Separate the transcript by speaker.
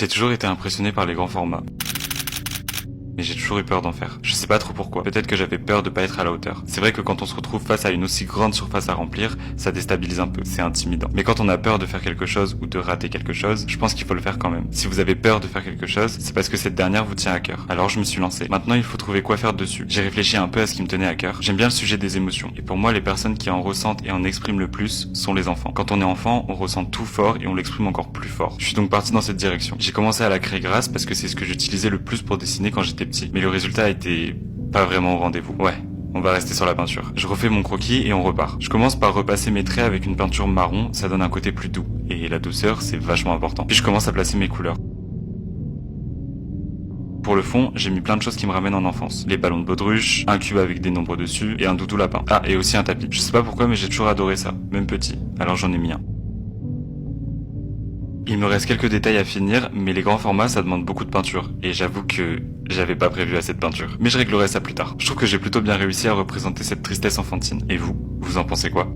Speaker 1: J'ai toujours été impressionné par les grands formats. Mais j'ai toujours eu peur d'en faire. Je sais pas trop pourquoi. Peut-être que j'avais peur de pas être à la hauteur. C'est vrai que quand on se retrouve face à une aussi grande surface à remplir, ça déstabilise un peu, c'est intimidant. Mais quand on a peur de faire quelque chose ou de rater quelque chose, je pense qu'il faut le faire quand même. Si vous avez peur de faire quelque chose, c'est parce que cette dernière vous tient à cœur. Alors je me suis lancé. Maintenant il faut trouver quoi faire dessus. J'ai réfléchi un peu à ce qui me tenait à cœur. J'aime bien le sujet des émotions. Et pour moi, les personnes qui en ressentent et en expriment le plus sont les enfants. Quand on est enfant, on ressent tout fort et on l'exprime encore plus fort. Je suis donc parti dans cette direction. J'ai commencé à la craie grasse parce que c'est ce que j'utilisais le plus pour dessiner quand j'étais petit. Mais le résultat a été pas vraiment au rendez-vous. Ouais, on va rester sur la peinture. Je refais mon croquis et on repart. Je commence par repasser mes traits avec une peinture marron, ça donne un côté plus doux. Et la douceur, c'est vachement important. Puis je commence à placer mes couleurs. Pour le fond, j'ai mis plein de choses qui me ramènent en enfance. Les ballons de baudruche, un cube avec des nombres dessus et un doudou lapin. Ah, et aussi un tapis. Je sais pas pourquoi, mais j'ai toujours adoré ça, même petit. Alors j'en ai mis un. Il me reste quelques détails à finir, mais les grands formats ça demande beaucoup de peinture, et j'avoue que j'avais pas prévu assez de peinture. Mais je réglerai ça plus tard. Je trouve que j'ai plutôt bien réussi à représenter cette tristesse enfantine. Et vous en pensez quoi ?